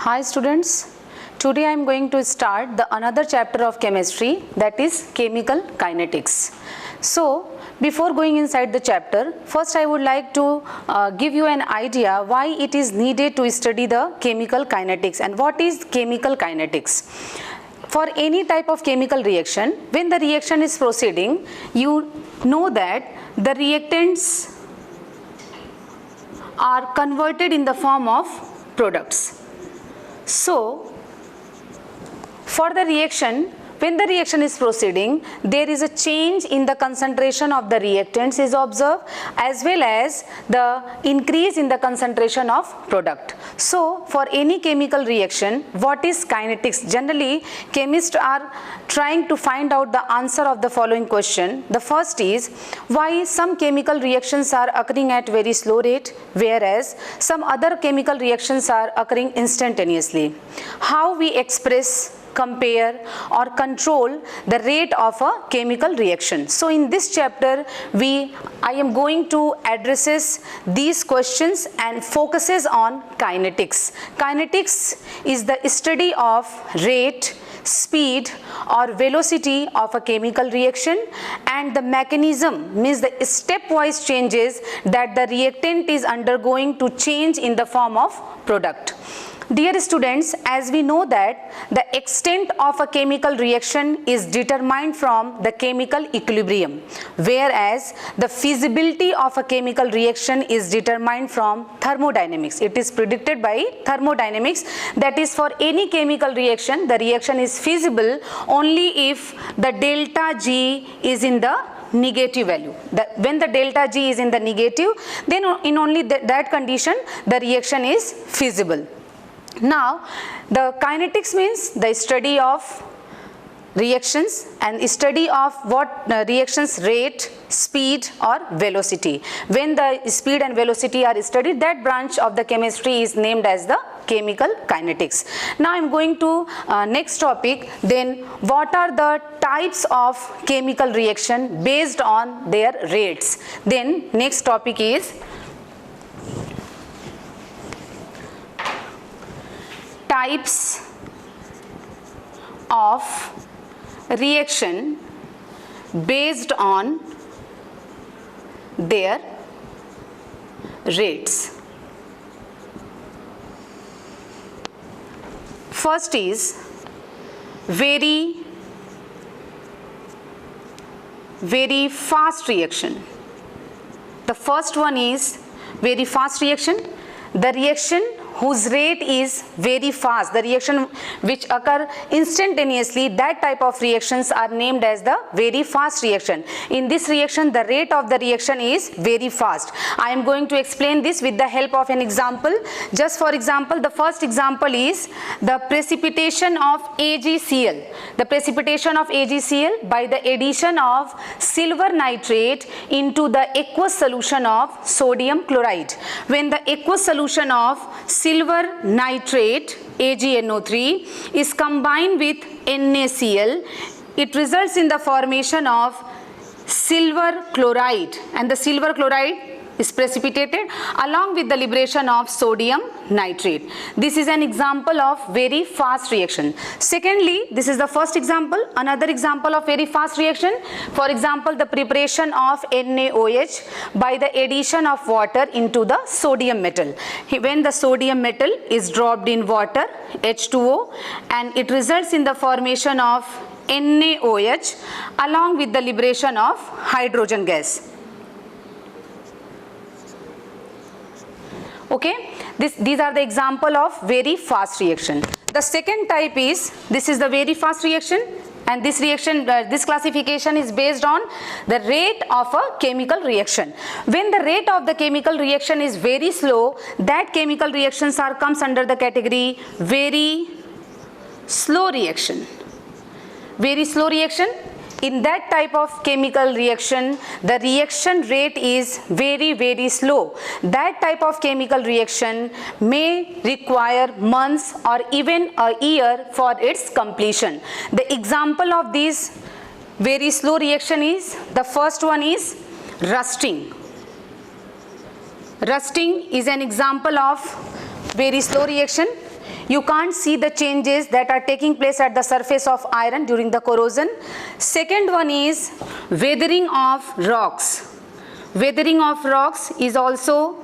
Hi students, today I am going to start the another chapter of chemistry, that is chemical kinetics. So before going inside the chapter, first I would like to give you an idea why it is needed to study the chemical kinetics and what is chemical kinetics. For any type of chemical reaction, when the reaction is proceeding, you know that the reactants are converted in the form of products. So, for the reaction, when the reaction is proceeding, there is a change in the concentration of the reactants is observed as well as the increase in the concentration of product. So, for any chemical reaction, what is kinetics? Generally, chemists are trying to find out the answer of the following question. The first is, why some chemical reactions are occurring at very slow rate, whereas some other chemical reactions are occurring instantaneously. How we express, compare or control the rate of a chemical reaction. So in this chapter I am going to addresses these questions and focuses on kinetics. Kinetics is the study of rate, speed or velocity of a chemical reaction and the mechanism, means the stepwise changes that the reactant is undergoing to change in the form of product. Dear students, as we know that the extent of a chemical reaction is determined from the chemical equilibrium, whereas the feasibility of a chemical reaction is determined from thermodynamics. It is predicted by thermodynamics, that is for any chemical reaction, the reaction is feasible only if the delta G is in the negative value. When the delta G is in the negative, then in only that condition the reaction is feasible. Now, the kinetics means the study of reactions and study of what reactions rate, speed or velocity. When the speed and velocity are studied, that branch of the chemistry is named as the chemical kinetics. Now I am going to next topic, then what are the types of chemical reaction based on their rates. Then next topic is types of reaction based on their rates. First is very fast reaction. The first one is very fast reaction. The reaction whose rate is very fast, the reaction which occur instantaneously, that type of reactions are named as the very fast reaction. In this reaction, the rate of the reaction is very fast. I am going to explain this with the help of an example. Just for example, the first example is the precipitation of AgCl. The precipitation of AgCl by the addition of silver nitrate into the aqueous solution of sodium chloride. When the aqueous solution of silver nitrate AgNO3 is combined with NaCl, it results in the formation of silver chloride, and the silver chloride is precipitated along with the liberation of sodium nitrate. This is an example of very fast reaction. Secondly, this is the first example. Another example of very fast reaction, for example, the preparation of NaOH by the addition of water into the sodium metal. When the sodium metal is dropped in water, H2O, and it results in the formation of NaOH along with the liberation of hydrogen gas. Okay, these are the example of very fast reaction. The second type is, this is the very fast reaction, and this reaction, this classification is based on the rate of a chemical reaction. When the rate of the chemical reaction is very slow, that chemical reactions comes under the category very slow reaction. Very slow reaction. In that type of chemical reaction, the reaction rate is very slow. That type of chemical reaction may require months or even a year for its completion. The example of this very slow reaction is, the first one is rusting. Rusting is an example of very slow reaction. you can't see the changes that are taking place at the surface of iron during the corrosion. Second one is weathering of rocks. Weathering of rocks is also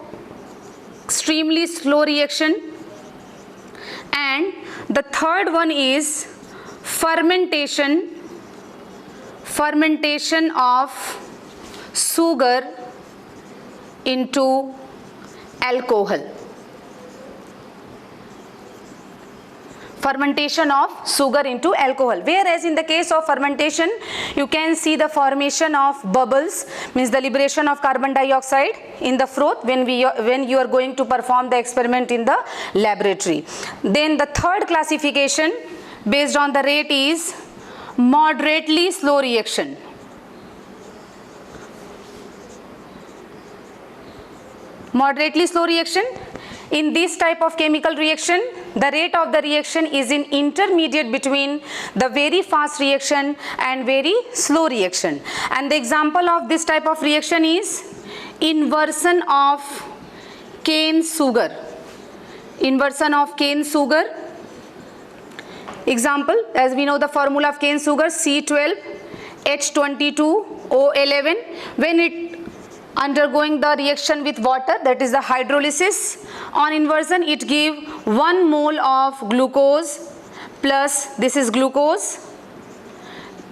extremely slow reaction. And the third one is fermentation of sugar into alcohol. Fermentation of sugar into alcohol. Whereas in the case of fermentation, you can see the formation of bubbles, means the liberation of carbon dioxide in the froth when you are going to perform the experiment in the laboratory. Then the third classification based on the rate is moderately slow reaction. Moderately slow reaction. In this type of chemical reaction, the rate of the reaction is in intermediate between the very fast reaction and very slow reaction. And the example of this type of reaction is inversion of cane sugar. Inversion of cane sugar. Example, as we know the formula of cane sugar, C12H22O11. When it undergoing the reaction with water, that is the hydrolysis, on inversion it give 1 mole of glucose plus, this is glucose,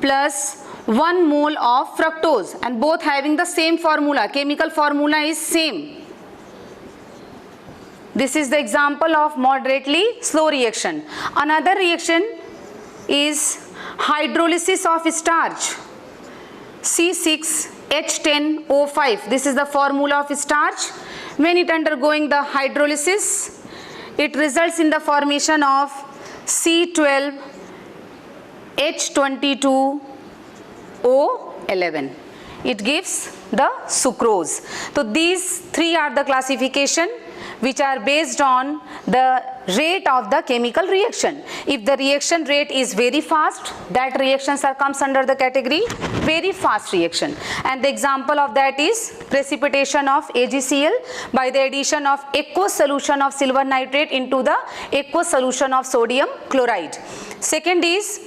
plus 1 mole of fructose, and both having the same formula, chemical formula is same. This is the example of moderately slow reaction. Another reaction is hydrolysis of starch, C6H10O5. This is the formula of starch. When it undergoing the hydrolysis, it results in the formation of C12H22O11. It gives the sucrose. So these three are the classification which are based on the rate of the chemical reaction. If the reaction rate is very fast, that reaction comes under the category very fast reaction. And the example of that is precipitation of AgCl by the addition of aqueous solution of silver nitrate into the aqueous solution of sodium chloride. Second is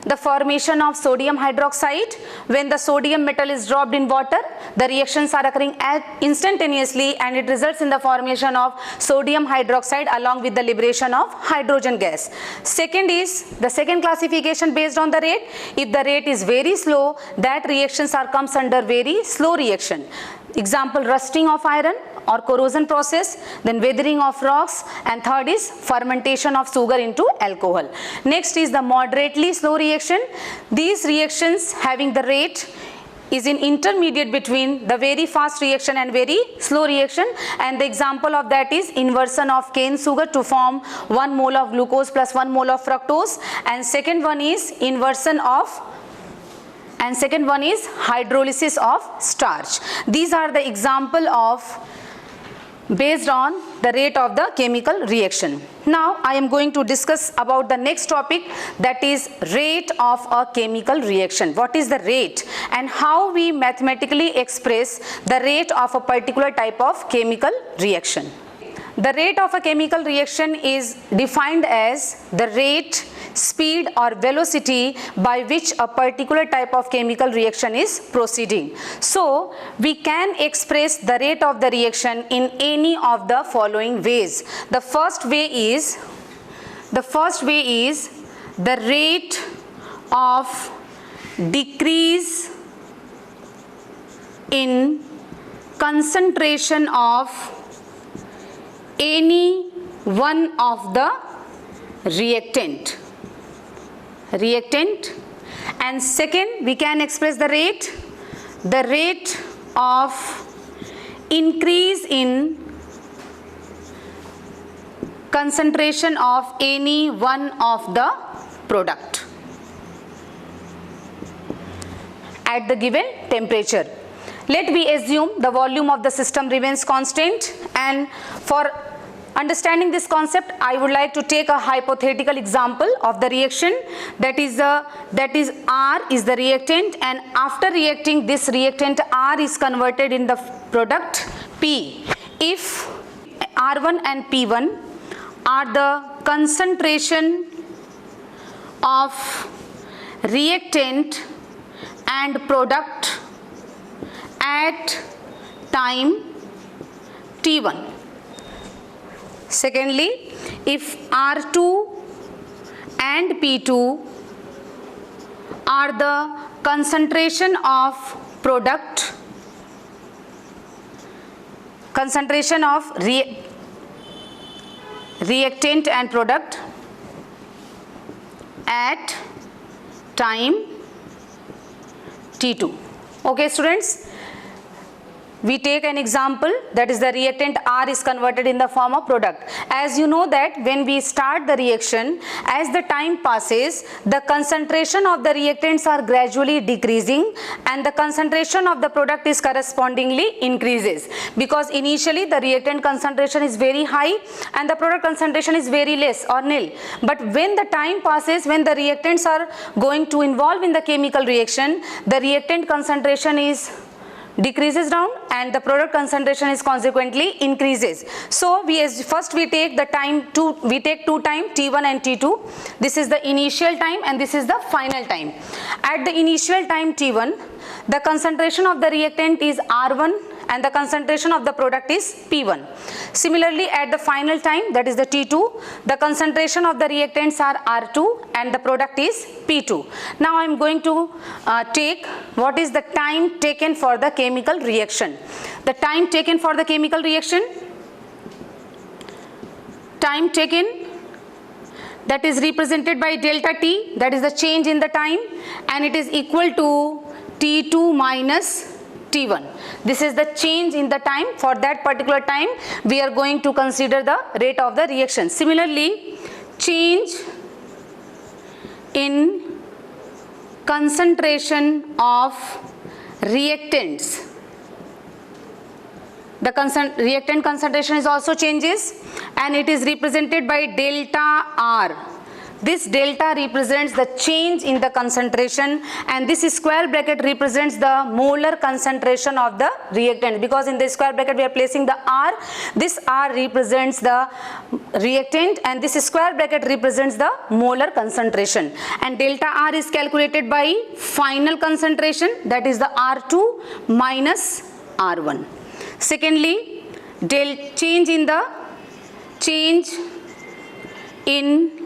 the formation of sodium hydroxide. When the sodium metal is dropped in water, the reactions are occurring instantaneously and it results in the formation of sodium hydroxide along with the liberation of hydrogen gas. Second is the second classification based on the rate. If the rate is very slow, that reactions comes under very slow reaction. Example, rusting of iron or corrosion process, then weathering of rocks, and third is fermentation of sugar into alcohol. Next is the moderately slow reaction. These reactions having the rate is in intermediate between the very fast reaction and very slow reaction, and the example of that is inversion of cane sugar to form 1 mole of glucose plus 1 mole of fructose, and second one is hydrolysis of starch. These are the example of based on the rate of the chemical reaction. Now I am going to discuss about the next topic, that is rate of a chemical reaction. What is the rate and how we mathematically express the rate of a particular type of chemical reaction. The rate of a chemical reaction is defined as the rate, speed or velocity by which a particular type of chemical reaction is proceeding. So we can express the rate of the reaction in any of the following ways. The first way is the rate of decrease in concentration of any one of the reactant. And second, we can express the rate of increase in concentration of any one of the product at the given temperature. Let me assume the volume of the system remains constant, and for understanding this concept, I would like to take a hypothetical example of the reaction, that is R is the reactant, and after reacting this reactant R is converted in the product P. If R1 and P1 are the concentration of reactant and product at time T1. Secondly, if R2 and P2 are the concentration of product, concentration of reactant and product at time T2. Okay students, we take an example, that is the reactant R is converted in the form of product. As you know that when we start the reaction, as the time passes, the concentration of the reactants are gradually decreasing and the concentration of the product is correspondingly increases, because initially the reactant concentration is very high and the product concentration is very less or nil. But when the time passes, when the reactants are going to involve in the chemical reaction, the reactant concentration is decreases down and the product concentration is consequently increases. So first we take the time we take two time T1 and T2. This is the initial time and this is the final time. At the initial time T1, the concentration of the reactant is R1 and the concentration of the product is P1. Similarly, at the final time, that is the T2, the concentration of the reactants are R2 and the product is P2. Now I am going to take what is the time taken for the chemical reaction. The time taken for the chemical reaction, time taken, that is represented by delta T, that is the change in the time, and it is equal to T2 minus T1. This is the change in the time. For that particular time, we are going to consider the rate of the reaction. Similarly, change in concentration of reactants. The reactant concentration is also changes and it is represented by delta R. This delta represents the change in the concentration and this square bracket represents the molar concentration of the reactant, because in the square bracket we are placing the R. This R represents the reactant and this square bracket represents the molar concentration, and delta R is calculated by final concentration, that is the R2 minus R1. Secondly, change in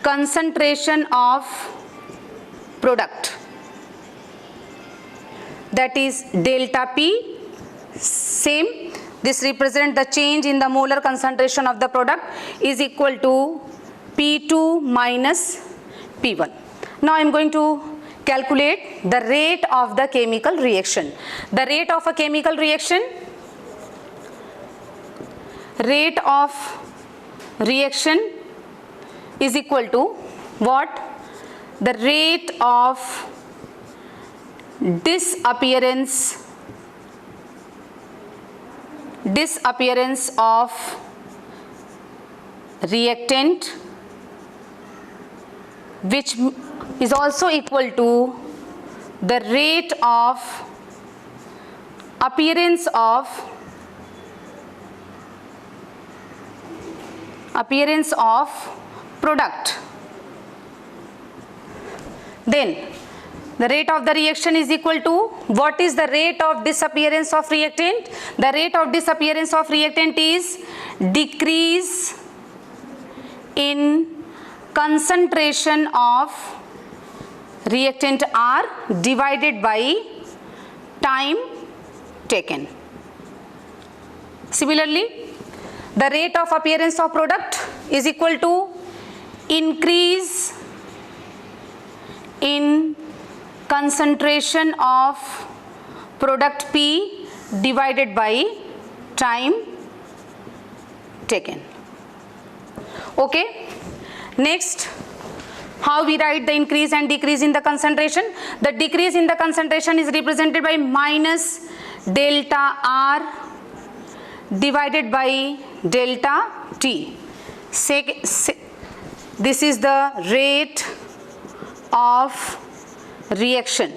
concentration of product, that is delta P. Same, this represents the change in the molar concentration of the product is equal to P2 minus P1. Now I am going to calculate the rate of the chemical reaction. The rate of a chemical reaction, rate of reaction is equal to what? The rate of disappearance of reactant, which is also equal to the rate of appearance of product. Then the rate of the reaction is equal to what is the rate of disappearance of reactant? The rate of disappearance of reactant is decrease in concentration of reactant R divided by time taken. Similarly, the rate of appearance of product is equal to increase in concentration of product P divided by time taken. Okay. Next, how we write the increase and decrease in the concentration? The decrease in the concentration is represented by minus delta R divided by delta T. This is the rate of reaction.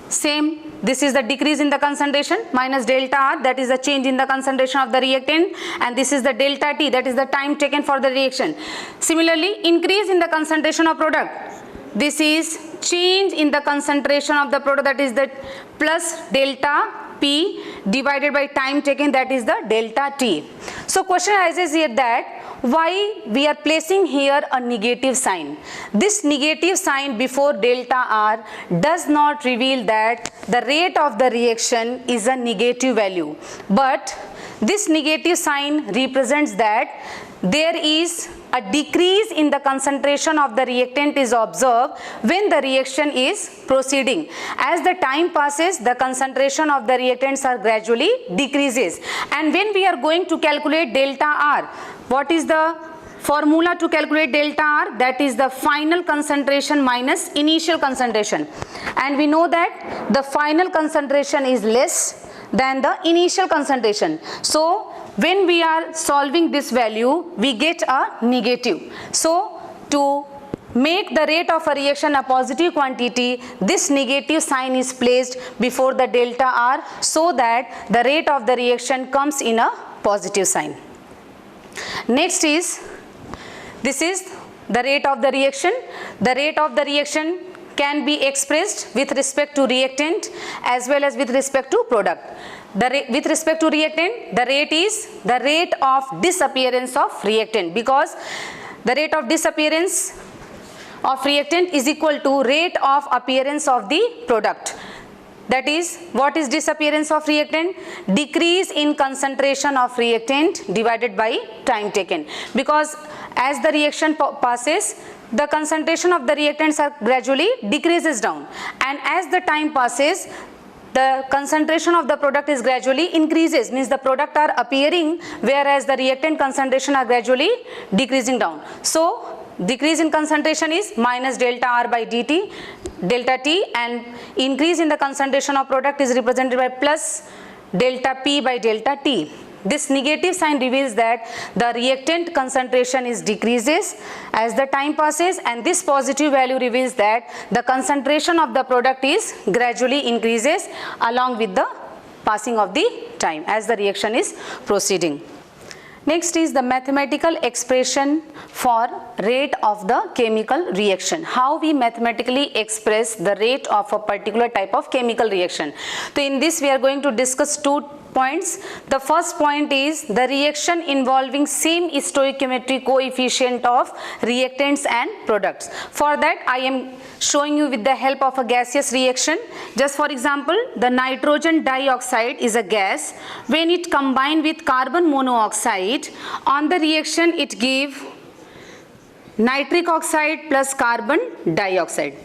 Same, this is the decrease in the concentration, minus delta R, that is the change in the concentration of the reactant, and this is the delta T, that is the time taken for the reaction. Similarly, increase in the concentration of product, this is change in the concentration of the product, that is the plus delta P divided by time taken, that is the delta T. So question arises here that why we are placing here a negative sign. This negative sign before delta R does not reveal that the rate of the reaction is a negative value, but this negative sign represents that there is a decrease in the concentration of the reactant is observed when the reaction is proceeding. As the time passes, the concentration of the reactants are gradually decreases, and when we are going to calculate delta R, what is the formula to calculate delta R? That is the final concentration minus initial concentration, and we know that the final concentration is less than the initial concentration. So when we are solving this value, we get a negative. So to make the rate of a reaction a positive quantity, this negative sign is placed before the delta R so that the rate of the reaction comes in a positive sign. Next is, this is the rate of the reaction. The rate of the reaction can be expressed with respect to reactant as well as with respect to product. With respect to reactant, the rate is the rate of disappearance of reactant, because the rate of disappearance of reactant is equal to rate of appearance of the product. That is, what is disappearance of reactant? Decrease in concentration of reactant divided by time taken, because as the reaction passes, the concentration of the reactants are gradually decreases down, and as the time passes, the concentration of the product is gradually increases, means the product are appearing whereas the reactant concentration are gradually decreasing down. So decrease in concentration is minus delta R by dt, delta T, and increase in the concentration of product is represented by plus delta P by delta T. This negative sign reveals that the reactant concentration is decreases as the time passes, and this positive value reveals that the concentration of the product is gradually increases along with the passing of the time as the reaction is proceeding. Next is the mathematical expression for rate of the chemical reaction. How we mathematically express the rate of a particular type of chemical reaction. So in this we are going to discuss 2 points. The first point is the reaction involving same stoichiometric coefficient of reactants and products. For that I am showing you with the help of a gaseous reaction. Just for example, the nitrogen dioxide is a gas. When it combined with carbon monoxide, on the reaction it give nitric oxide plus carbon dioxide.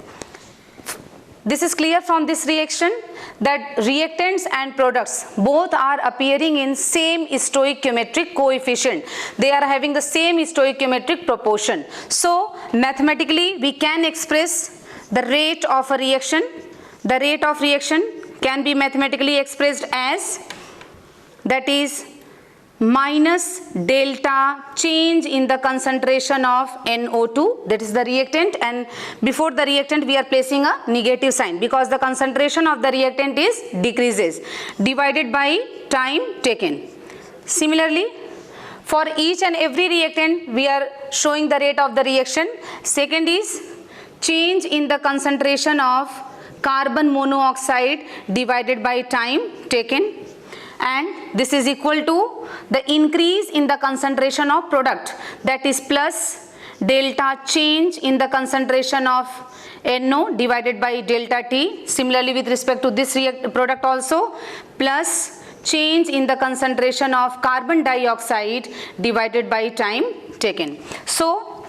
This is clear from this reaction that reactants and products both are appearing in same stoichiometric coefficient. They are having the same stoichiometric proportion. So mathematically we can express the rate of a reaction. The rate of reaction can be mathematically expressed as, that is, minus delta change in the concentration of NO2, that is the reactant, and before the reactant we are placing a negative sign because the concentration of the reactant is decreases, divided by time taken. Similarly, for each and every reactant we are showing the rate of the reaction. Second is change in the concentration of carbon monoxide divided by time taken, and this is equal to the increase in the concentration of product, that is plus delta change in the concentration of NO divided by delta T. Similarly with respect to this product also, plus change in the concentration of carbon dioxide divided by time taken. So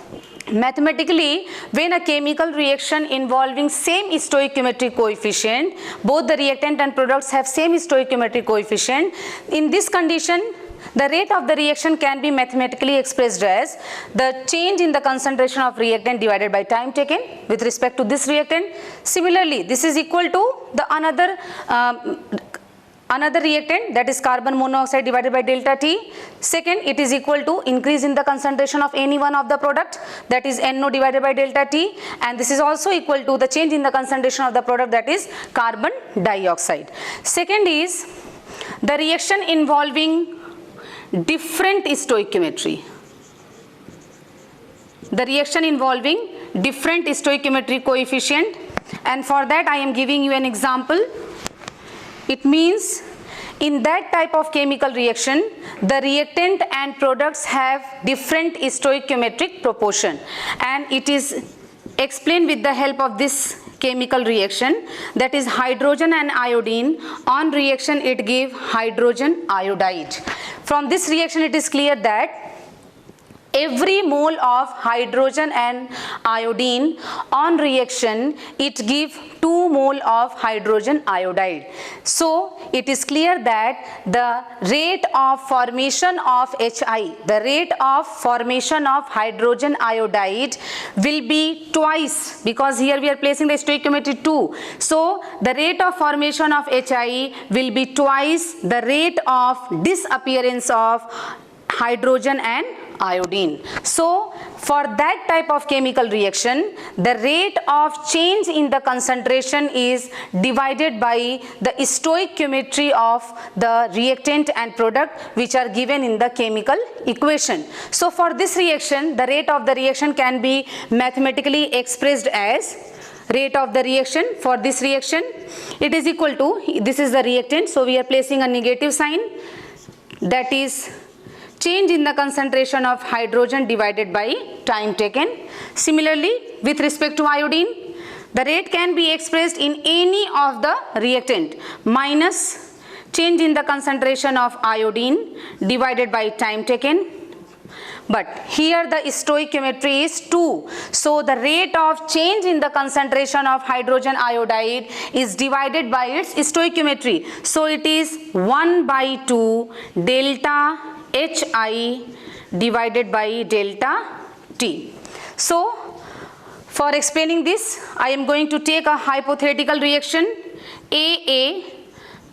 mathematically, when a chemical reaction involving same stoichiometric coefficient, both the reactant and products have same stoichiometric coefficient, in this condition the rate of the reaction can be mathematically expressed as the change in the concentration of reactant divided by time taken with respect to this reactant. Similarly, this is equal to the another another reactant, that is carbon monoxide divided by delta T. Second, it is equal to increase in the concentration of any one of the product, that is NO divided by delta T, and this is also equal to the change in the concentration of the product, that is carbon dioxide. Second is the reaction involving different stoichiometry. The reaction involving different stoichiometric coefficient, and for that I am giving you an example. It means in that type of chemical reaction, the reactant and products have different stoichiometric proportion, and it is explained with the help of this chemical reaction, that is hydrogen and iodine. On reaction it gives hydrogen iodide. From this reaction it is clear that every mole of hydrogen and iodine on reaction it gives 2 mole of hydrogen iodide. So it is clear that the rate of formation of HI, the rate of formation of hydrogen iodide will be twice, because here we are placing the stoichiometry 2. So the rate of formation of HI will be twice the rate of disappearance of hydrogen and iodine. So for that type of chemical reaction, the rate of change in the concentration is divided by the stoichiometry of the reactant and product, which are given in the chemical equation. So for this reaction, the rate of the reaction can be mathematically expressed as rate of the reaction. For this reaction, it is equal to, this is the reactant, so we are placing a negative sign, that is change in the concentration of hydrogen divided by time taken. Similarly, with respect to iodine, the rate can be expressed in any of the reactant minus change in the concentration of iodine divided by time taken. But here the stoichiometry is 2. So the rate of change in the concentration of hydrogen iodide is divided by its stoichiometry. So it is 1 by 2 delta HI divided by delta T. So for explaining this, I am going to take a hypothetical reaction. AA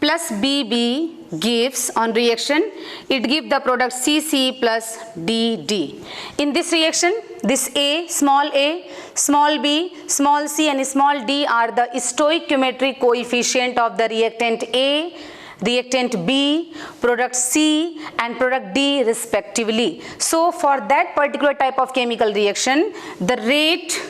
plus BB gives, on reaction, it gives the product CC plus DD. In this reaction, this A, small b, small c and small d are the stoichiometric coefficient of the reactant A, reactant B, product C and product D respectively. So for that particular type of chemical reaction, the rate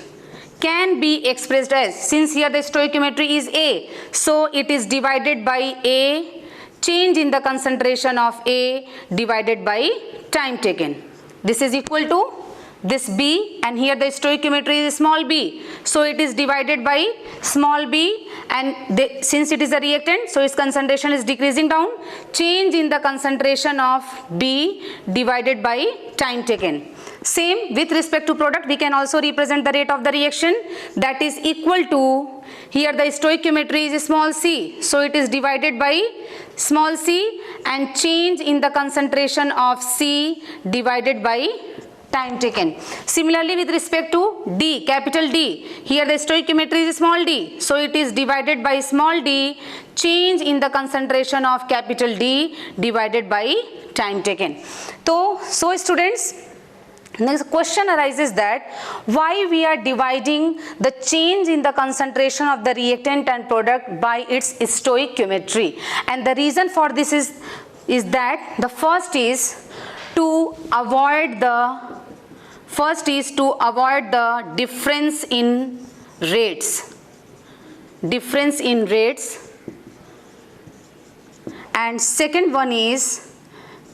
can be expressed as, since here the stoichiometry is A, so it is divided by A, change in the concentration of A divided by time taken. This is equal to this B, and here the stoichiometry is small b, so it is divided by small b, and since it is a reactant, so its concentration is decreasing down, change in the concentration of B divided by time taken. Same with respect to product, we can also represent the rate of the reaction, that is equal to, here the stoichiometry is small c, so it is divided by small c, and change in the concentration of C divided by time taken. Similarly with respect to D, capital D, here the stoichiometry is small d, so it is divided by small d, change in the concentration of capital D divided by time taken. So students, next question arises that why we are dividing the change in the concentration of the reactant and product by its stoichiometry, and the reason for this is that the first is to avoid the difference in rates, and second one is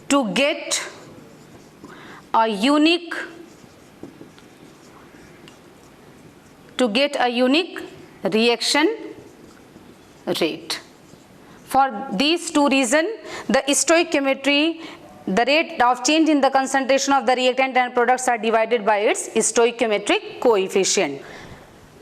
to get a unique reaction rate. For these two reasons, the stoichiometry, the rate of change in the concentration of the reactant and products are divided by its stoichiometric coefficient.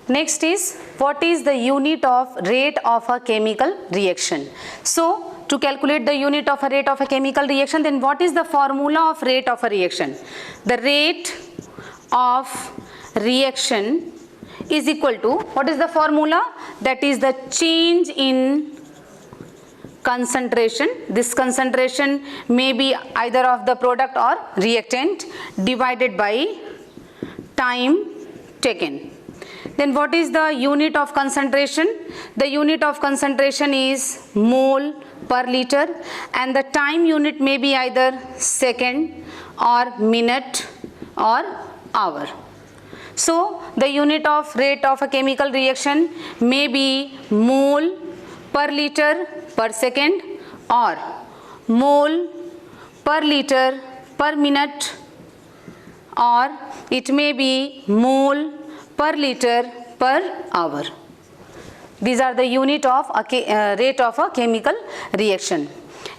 Next is, what is the unit of rate of a chemical reaction? So to calculate the unit of a rate of a chemical reaction, then what is the formula of rate of a reaction? The rate of reaction is equal to, what is the formula? That is the change in concentration. This concentration may be either of the product or reactant divided by time taken. Then what is the unit of concentration? The unit of concentration is mole per liter, and the time unit may be either second or minute or hour. So the unit of rate of a chemical reaction may be mole per liter per second or mole per liter per minute, or it may be mole per liter per hour. These are the unit of a rate of a chemical reaction.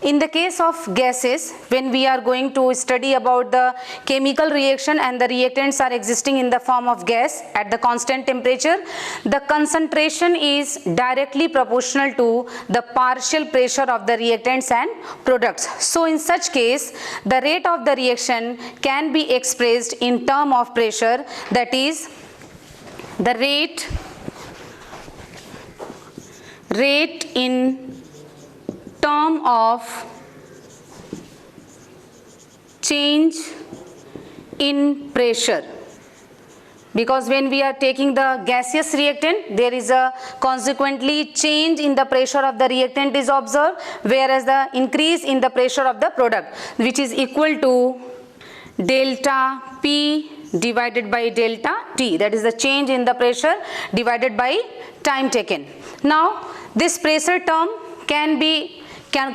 In the case of gases, when we are going to study about the chemical reaction and the reactants are existing in the form of gas at the constant temperature, the concentration is directly proportional to the partial pressure of the reactants and products. So in such case, the rate of the reaction can be expressed in term of pressure, that is the rate in term of change in pressure, because when we are taking the gaseous reactant, there is a consequently change in the pressure of the reactant is observed, whereas the increase in the pressure of the product, which is equal to delta P divided by delta T, that is the change in the pressure divided by time taken. Now this pressure term can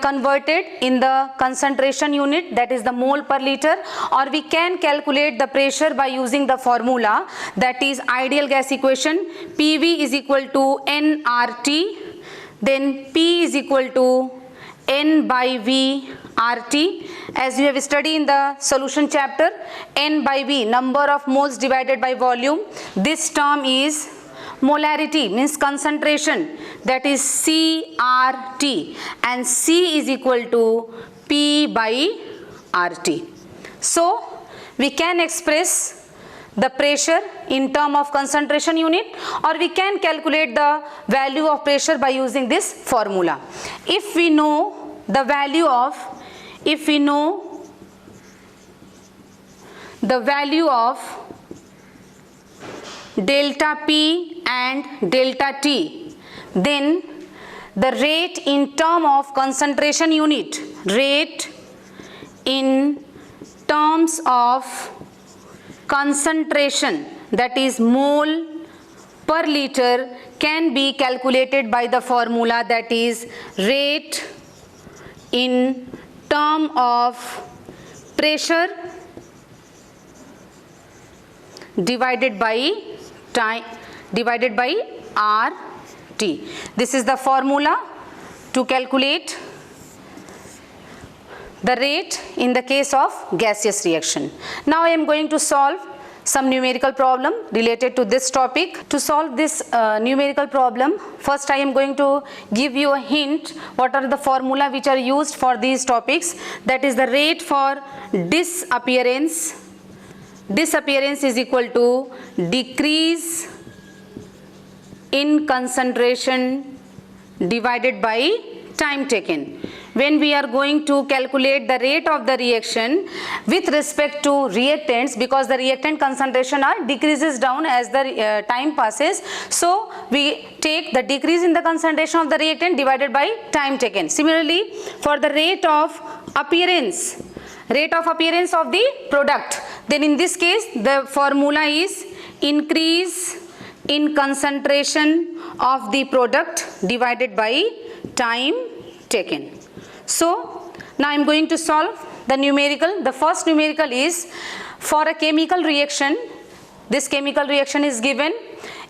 converted in the concentration unit, that is the mole per liter, or we can calculate the pressure by using the formula, that is ideal gas equation. PV is equal to nRT, then P is equal to N by V RT. As you have studied in the solution chapter, N by V, number of moles divided by volume. This term is molarity, means concentration, that is CRT, and C is equal to P by RT. So we can express the pressure in term of concentration unit, or we can calculate the value of pressure by using this formula. If we know the value of delta P and delta T, then the rate in term of concentration unit, rate in terms of concentration, that is mole per liter, can be calculated by the formula, that is rate in term of pressure divided by time divided by RT. This is the formula to calculate the rate in the case of gaseous reaction. Now I am going to solve some numerical problem related to this topic. To solve this numerical problem, first I am going to give you a hint what are the formula which are used for these topics. That is the rate for disappearance. Disappearance is equal to decrease in concentration divided by time taken. When we are going to calculate the rate of the reaction with respect to reactants, because the reactant concentration decreases down as the time passes, so we take the decrease in the concentration of the reactant divided by time taken. Similarly, for the rate of appearance of the product, then in this case the formula is increase in concentration of the product divided by time taken. So now I am going to solve the numerical. The first numerical is for a chemical reaction. This chemical reaction is given.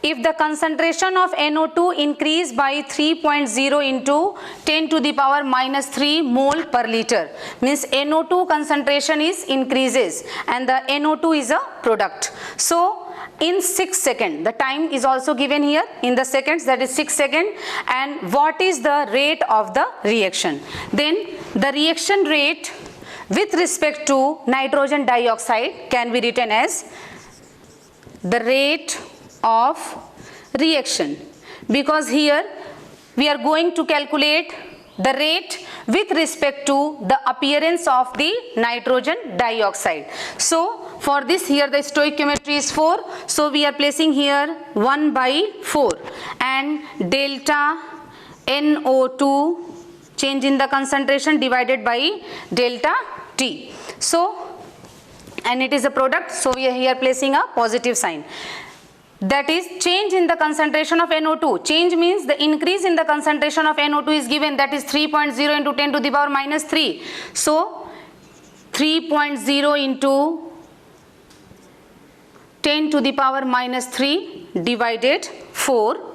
If the concentration of NO2 increase by 3.0 into 10 to the power minus 3 mole per liter, means NO2 concentration is increases and the NO2 is a product. So in 6 seconds, the time is also given here in the seconds, that is 6 seconds, and what is the rate of the reaction. Then the reaction rate with respect to nitrogen dioxide can be written as the rate of reaction, because here we are going to calculate the rate with respect to the appearance of the nitrogen dioxide. So for this, here the stoichiometry is 4, so we are placing here 1 by 4, and delta NO2 change in the concentration divided by delta T. So, and it is a product, so we are here placing a positive sign. That is change in the concentration of NO2. Change means the increase in the concentration of NO2 is given, that is 3.0 into 10 to the power minus 3. So 3.0 into 10 to the power minus 3 divided 4.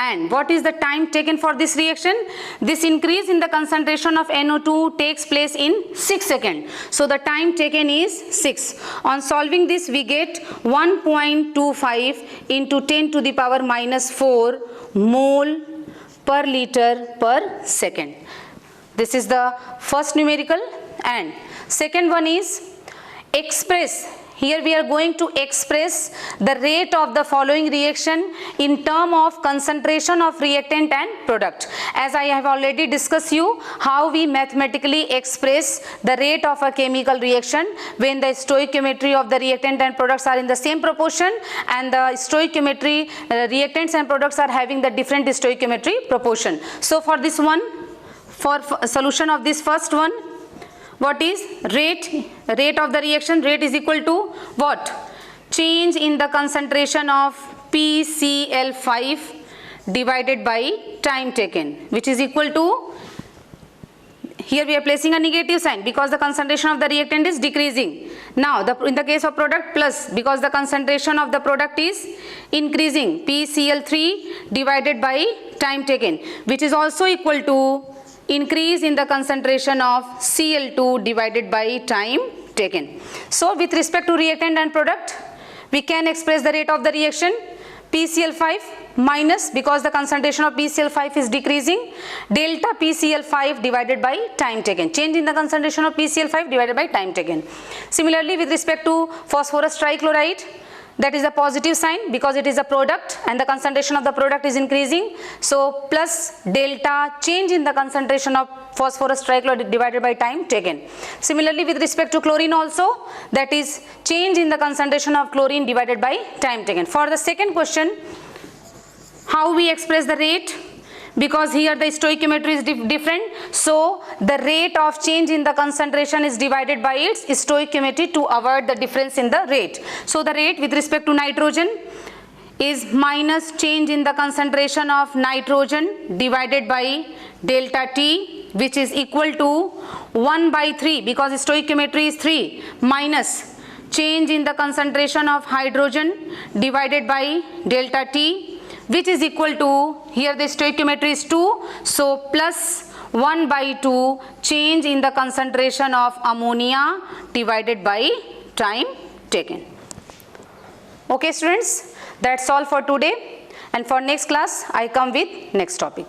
And what is the time taken for this reaction? This increase in the concentration of NO2 takes place in 6 seconds. So the time taken is 6. On solving this, we get 1.25 into 10 to the power minus 4 mole per liter per second. This is the first numerical. And second one is express. Here we are going to express the rate of the following reaction in term of concentration of reactant and product. As I have already discussed you how we mathematically express the rate of a chemical reaction when the stoichiometry of the reactant and products are in the same proportion, and the stoichiometry reactants and products are having the different stoichiometry proportion. So for this one, for solution of this first one, what is rate of the reaction? Rate is equal to what? Change in the concentration of PCl5 divided by time taken, which is equal to, here we are placing a negative sign because the concentration of the reactant is decreasing. Now in the case of product, plus, because the concentration of the product is increasing, PCl3 divided by time taken, which is also equal to increase in the concentration of Cl2 divided by time taken. So with respect to reactant and product, we can express the rate of the reaction PCl5 minus, because the concentration of PCl5 is decreasing, delta PCl5 divided by time taken. Change in the concentration of PCl5 divided by time taken. Similarly, with respect to phosphorus trichloride, that is a positive sign because it is a product and the concentration of the product is increasing. So plus delta change in the concentration of phosphorus trichloride divided by time taken. Similarly, with respect to chlorine also, that is change in the concentration of chlorine divided by time taken. For the second question, how we express the rate? Because here the stoichiometry is different, so the rate of change in the concentration is divided by its stoichiometry to avoid the difference in the rate. So the rate with respect to nitrogen is minus change in the concentration of nitrogen divided by delta T, which is equal to 1 by 3 because stoichiometry is 3, minus change in the concentration of hydrogen divided by delta T, which is equal to, here the stoichiometry is 2, so plus 1 by 2 change in the concentration of ammonia divided by time taken. Okay students, that's all for today, and for next class I come with next topic.